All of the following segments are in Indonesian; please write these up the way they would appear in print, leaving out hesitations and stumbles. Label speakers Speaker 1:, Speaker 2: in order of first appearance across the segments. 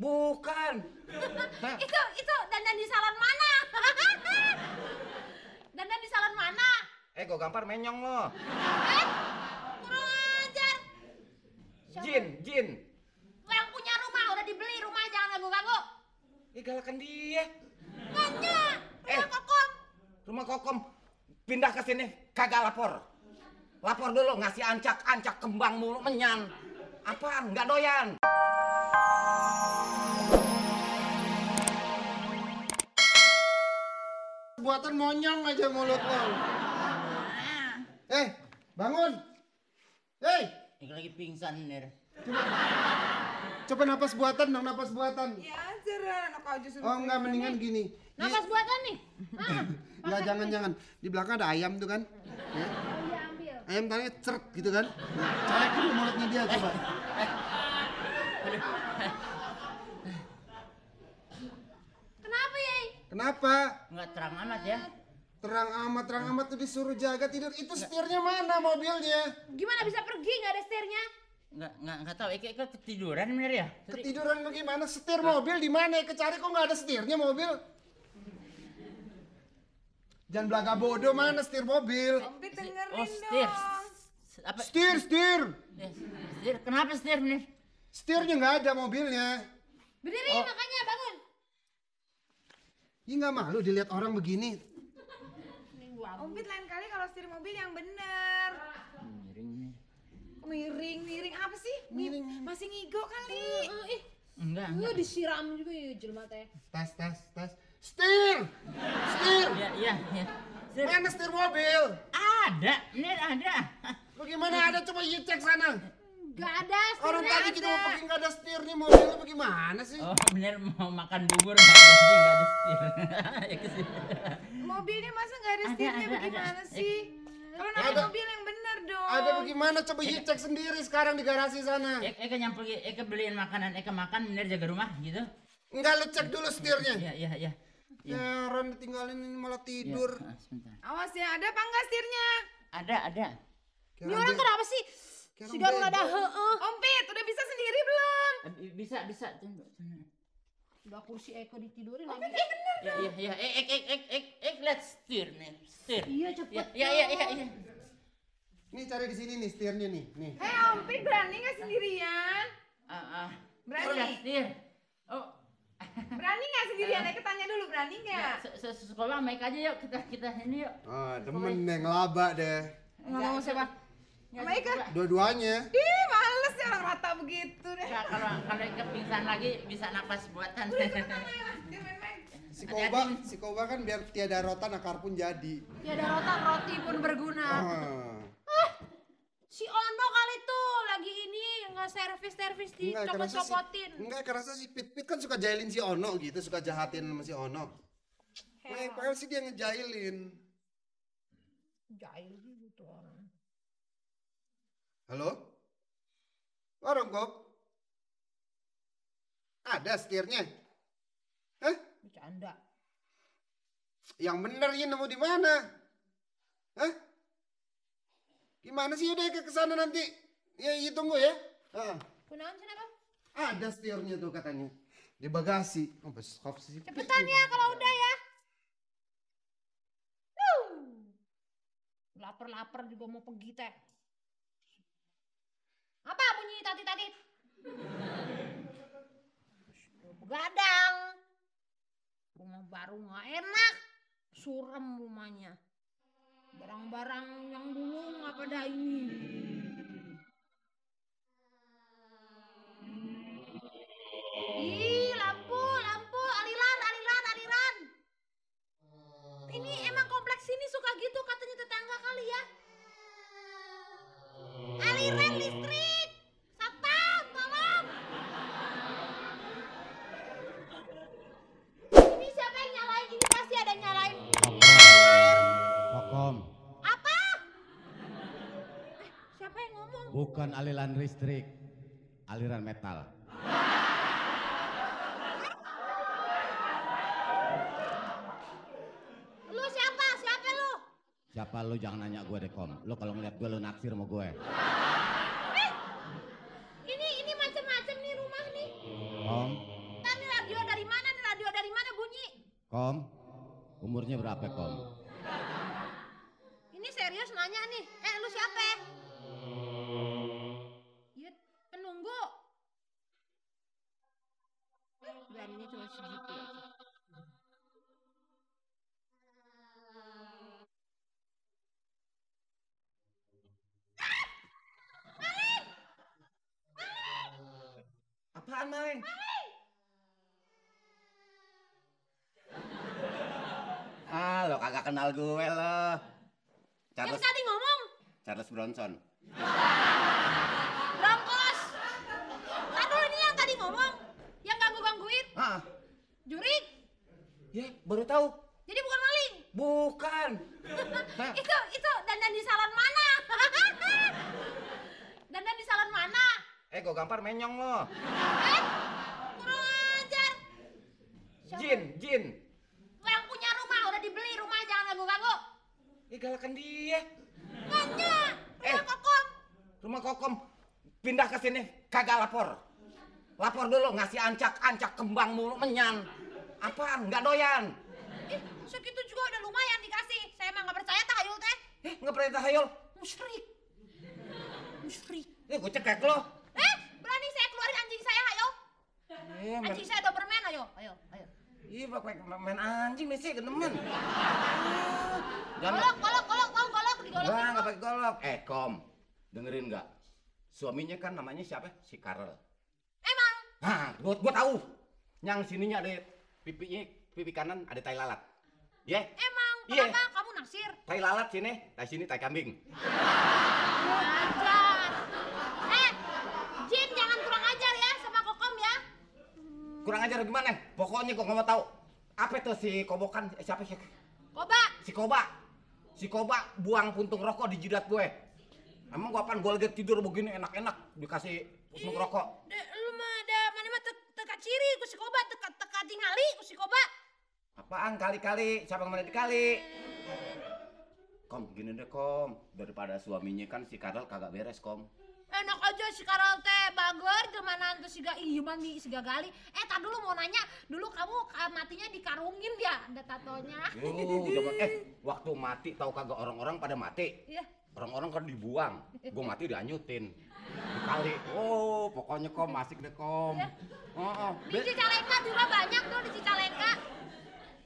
Speaker 1: Bukan.
Speaker 2: Itu dandan di salon mana? Dandan di salon mana?
Speaker 1: Gue gampar menyong lo.
Speaker 2: Kurang ajar.
Speaker 1: Jin.
Speaker 2: Lo yang punya rumah, udah dibeli rumah, jangan ganggu-ganggu.
Speaker 1: Galakan dia.
Speaker 2: Nanya, rumah kokom.
Speaker 1: Rumah kokom pindah ke sini, kagak lapor. Lapor dulu, ngasih ancak kembang mulu menyan. Apaan? Nggak doyan.
Speaker 3: Buatan monyong aja mulut lo. Bangun.
Speaker 4: Ini lagi pingsan nih.
Speaker 3: Coba napas buatan dong, napas buatan.
Speaker 5: Ya aja, enak aja suruh.
Speaker 3: Oh enggak, mendingan gini.
Speaker 2: Napas buatan nih.
Speaker 3: Enggak, jangan. Di belakang ada ayam tuh kan. Ya.
Speaker 2: Iya, ambil.
Speaker 3: Ayam tadi ceret gitu kan. Colek dulu mulutnya dia coba.
Speaker 2: Kenapa, Yai?
Speaker 3: Kenapa?
Speaker 4: Nggak terang amat ya.
Speaker 3: Terang amat tuh disuruh jaga tidur. Itu setirnya mana mobilnya?
Speaker 2: Gimana bisa pergi nggak ada setirnya?
Speaker 4: Nggak tahu. Eka ketiduran bener ya.
Speaker 3: Ketiduran bagaimana? Setir mobil di mana? Eka cari kok nggak ada setirnya mobil. Jangan belaga bodoh, mana setir mobil?
Speaker 5: Ompit dengerin
Speaker 4: Oh, setir.
Speaker 5: dong.
Speaker 4: Apa?
Speaker 3: Setir.
Speaker 4: Ya, setir. Kenapa setir bener?
Speaker 3: Setirnya nggak ada mobilnya.
Speaker 2: Berdiri makanya bangun.
Speaker 3: Ih, nggak malu dilihat orang begini.
Speaker 5: Ompit lain kali kalau setir mobil yang bener. Miring apa sih?
Speaker 3: Miring.
Speaker 5: Masih ngigo kali.
Speaker 4: Enggak.
Speaker 2: Disiram juga ya jelma teh.
Speaker 3: Tas. Setir.
Speaker 4: Iya. Setir.
Speaker 3: Mana setir mobil?
Speaker 4: Ada. Bener ada.
Speaker 3: Bagaimana ada? Coba you cek sana.
Speaker 2: Gak ada setirnya.
Speaker 3: Orang tadi kita mau pergi nggak ada setirnya mobilnya, bagaimana sih?
Speaker 4: Oh bener, mau makan bubur nggak ada setir. Ya kesini.
Speaker 5: Mobilnya masa nggak ada setirnya
Speaker 4: Ada.
Speaker 5: bagaimana sih? Kalau namanya
Speaker 3: Ada.
Speaker 5: mobil yang bener dong.
Speaker 3: Ada bagaimana? Coba you cek sendiri sekarang di garasi sana.
Speaker 4: Eka nyamper, Eka beliin makanan, Eka makan bener jaga rumah gitu.
Speaker 3: Enggak, lu cek dulu setirnya.
Speaker 4: Iya.
Speaker 3: Heran ditinggalin ini malah tidur.
Speaker 4: Sebentar.
Speaker 5: Awas ya, ada apa enggak setirnya?
Speaker 4: Ada.
Speaker 2: Ini orang kenapa sih? Si Garung ada
Speaker 5: Ompit, udah bisa sendiri belum?
Speaker 4: Bisa.
Speaker 2: Udah kursi Eko ditidurin lagi.
Speaker 4: Iya. Ek lihat setir nih. Setir.
Speaker 2: Iya cepet.
Speaker 4: Iya.
Speaker 3: Nih cari di sini nih setirnya nih.
Speaker 5: Hei Ompit, berani nggak sendirian? Berani?
Speaker 4: Lihat setir. Oh.
Speaker 5: Berani nggak sendirian? Eka tanya dulu, berani nggak?
Speaker 4: Sekolah naik aja yuk, kita ini yuk.
Speaker 3: Oh, demen deh ngelaba deh.
Speaker 5: Ngomong siapa? Sama Eka?
Speaker 3: Dua-duanya.
Speaker 5: Ih, males ya orang rata begitu deh.
Speaker 4: Kalau Eka pingsan lagi bisa napas buatan.
Speaker 5: Dia main-main.
Speaker 3: Si Koba kan biar tiada rotan akar pun jadi.
Speaker 2: Tiada rotan roti pun berguna. Si Ono kali tuh lagi ini nggak servis dicopot-copotin.
Speaker 3: Enggak, kerasa si Pit kan suka jahilin si Ono gitu, suka jahatin sama si Ono. Padahal sih dia ngejailin.
Speaker 2: Jahil gitu orang.
Speaker 3: Halo? Warung Bob? Ada setirnya? Hah?
Speaker 2: Bercanda.
Speaker 3: Yang bener ya nemu di mana? Hah? Gimana sih udah ke sana nanti? Ya, tunggu ya.
Speaker 2: Kunaon kenapa?
Speaker 3: Ada setirnya tuh katanya. Di bagasi. Oh, besok sih.
Speaker 2: Cepetan ya kalau udah ya. Lapar juga mau pergi teh. Apa bunyi tati-tati? Begadang. Rumah baru nggak enak. Suram rumahnya. Barang-barang yang dulu nggak pada ini. Ih, lampu, aliran. Ini emang kompleks sini suka gitu katanya tetangga kali ya. Aliran listrik. Satpam, tolong. Ini siapa yang nyalain? Ini pasti ada yang nyalain.
Speaker 6: Kokom,
Speaker 2: Apa? Siapa yang ngomong?
Speaker 6: bukan aliran listrik, aliran metal.
Speaker 2: Lu siapa? Siapa lu?
Speaker 6: Siapa lu jangan nanya gue deh Kom. Lu kalau ngeliat gue lu naksir sama gue.
Speaker 2: Ini macam-macam nih rumah nih.
Speaker 6: Kom, Kom, umurnya berapa Kom?
Speaker 2: Ini serius nanya nih. Lu siapa? Ya, penunggu. Beraninya cuma segitu aja.
Speaker 1: Apaan, Maling? Ah, lo kagak kenal gue lo.
Speaker 2: Yang tadi ngomong.
Speaker 1: Charles Bronson.
Speaker 2: Broncos. Aduh, ini yang tadi ngomong. Yang ganggu-gangguin.
Speaker 1: Ah,
Speaker 2: Jurik.
Speaker 1: ya baru tahu.
Speaker 2: Jadi bukan maling.
Speaker 1: Bukan. Hah?
Speaker 2: Itu dandan di salon mana? Dandan di salon mana?
Speaker 1: Gue gampar menyong lo.
Speaker 2: Kurang ajar.
Speaker 1: Jin.
Speaker 2: Yang punya rumah udah dibeli rumah, jangan ganggu-ganggu.
Speaker 1: Galakan dia.
Speaker 2: Nanya. Rumah kokom.
Speaker 1: Rumah kokom pindah ke sini kagak lapor. Lapor dulu ngasih ancak kembang mulu menyan. Apaan? Nggak doyan.
Speaker 2: Segitu juga udah lumayan dikasih. Saya emang nggak percaya tahayul teh.
Speaker 1: Nggak pernah tahayul.
Speaker 2: Musyrik.
Speaker 1: Gue cekek lo.
Speaker 2: Berani saya keluarin anjing saya, ayo. Anjing saya Doberman, ayo.
Speaker 1: Iya, pakai main anjing nih sih, genemen.
Speaker 2: Golok, digolok.
Speaker 1: Wah, nggak pakai golok. Kom, dengerin nggak? Suaminya kan namanya siapa? Si Karel.
Speaker 2: Emang?
Speaker 1: Nah, gua tahu. Yang sininya ada pipi kanan ada tai lalat. Ya?
Speaker 2: Emang?
Speaker 1: Iya.
Speaker 2: Kenapa? Kamu naksir?
Speaker 1: Tai lalat sini, tai sini tai kambing.
Speaker 2: Ajar. Jin, jangan kurang ajar ya sama kokom ya.
Speaker 1: Kurang ajar gimana? Pokoknya gua nggak mau tahu. Apa tuh si kobokan? Siapa sih?
Speaker 2: Koba.
Speaker 1: Si Koba buang puntung rokok di jidat gue. Emang gua apaan? Gua lagi tidur begini enak-enak dikasih puntung rokok.
Speaker 2: Lu mah ada mana mah teka ciri ku si Koba, teka tingali ku si Koba.
Speaker 1: Apaan kali-kali? Siapa yang mana dikali? Kom, gini deh Kom. Daripada suaminya kan si Karel kagak beres Kom.
Speaker 2: Enak aja si Karel teh bager gimana tuh siga mandi siga gali. Tar dulu mau nanya, dulu kamu matinya dikarungin ya ada tatonya.
Speaker 1: Waktu mati tahu kagak orang-orang pada mati.
Speaker 2: Iya.
Speaker 1: Orang-orang kan dibuang. Gue mati dianyutin. Dikali. Oh, pokoknya Kom asik deh Kom.
Speaker 2: Iya.
Speaker 1: Oh.
Speaker 2: Di Cicalengka juga banyak tuh di Cicalengka.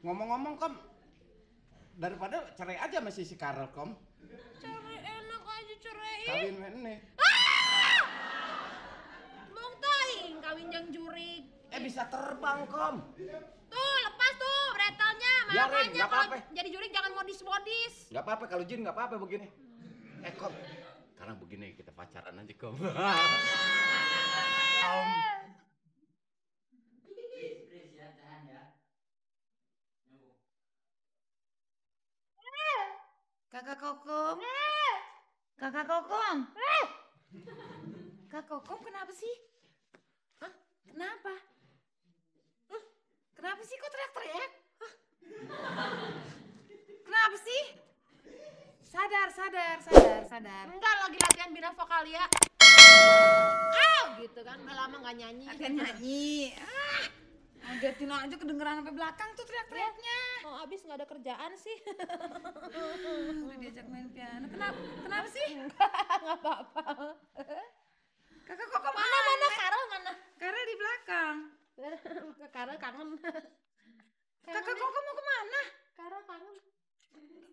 Speaker 1: Ngomong-ngomong Kom, daripada cerai aja masih si Karel Kom.
Speaker 2: Cerai enak aja cerai.
Speaker 1: Kawin ini.
Speaker 2: Bung Taing kawin yang jurik.
Speaker 1: Bisa terbang Kom.
Speaker 2: Tuh lepas tuh bretelnya.
Speaker 1: Biarin,
Speaker 2: Makanya
Speaker 1: nggak
Speaker 2: kalau
Speaker 1: apa-apa.
Speaker 2: jadi jurik jangan modis-modis.
Speaker 1: Nggak apa-apa kalau Jin nggak apa-apa begini. Kom, karena begini kita pacaran aja Kom.
Speaker 5: Kakak Kokom. Kakak Kokom. Kak Kokom kenapa sih? Hah? Kenapa? Kenapa sih kok teriak-teriak? Kenapa sih? Sadar.
Speaker 2: Enggak lagi latihan bina vokalia. Gitu kan udah lama nggak nyanyi.
Speaker 5: Latihan nyanyi. Ngagetin aja kedengeran sampai belakang tuh teriak-teriaknya.
Speaker 2: Oh, abis nggak ada kerjaan sih.
Speaker 5: Udah diajak main piano. Kenapa sih?
Speaker 2: Nggak apa-apa.
Speaker 5: Kakak kok kemana?
Speaker 2: Mana Karel mana?
Speaker 5: Karel di belakang.
Speaker 2: Karel kangen.
Speaker 5: Kakak kok mau kemana?
Speaker 2: Karel kangen.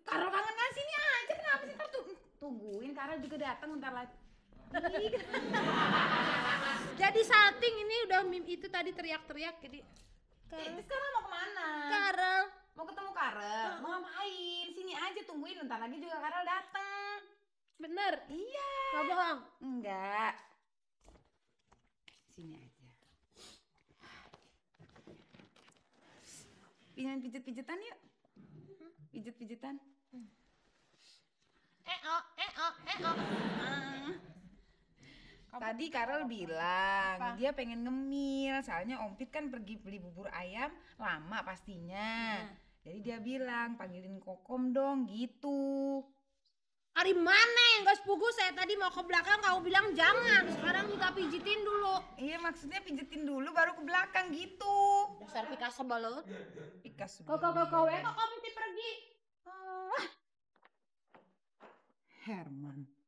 Speaker 5: Karel kangen kan sini aja. Kenapa sih? Ntar tungguin Karel juga datang ntar lagi.
Speaker 2: Jadi salting ini udah itu tadi teriak-teriak jadi.
Speaker 5: Terus sekarang mau kemana?
Speaker 2: Karel.
Speaker 5: Mau ketemu Karel? Mau ngapain? Sini aja tungguin, ntar lagi juga Karel datang.
Speaker 2: Bener?
Speaker 5: Iya.
Speaker 2: Nggak bohong?
Speaker 5: Enggak. Sini aja. Pijet-pijetan yuk. Pijet-pijetan. Tadi Karel bilang dia pengen ngemil, soalnya Om Pit kan pergi beli bubur ayam lama pastinya. Jadi dia bilang panggilin Kokom dong gitu.
Speaker 2: Ari mana yang gak sepugu? Saya tadi mau ke belakang, kamu bilang jangan. Sekarang minta pijitin dulu.
Speaker 5: Iya maksudnya pijetin dulu baru ke belakang gitu.
Speaker 2: Dasar Pika sebelut.
Speaker 5: Pikas.
Speaker 2: Kok kamu pergi?
Speaker 5: Herman.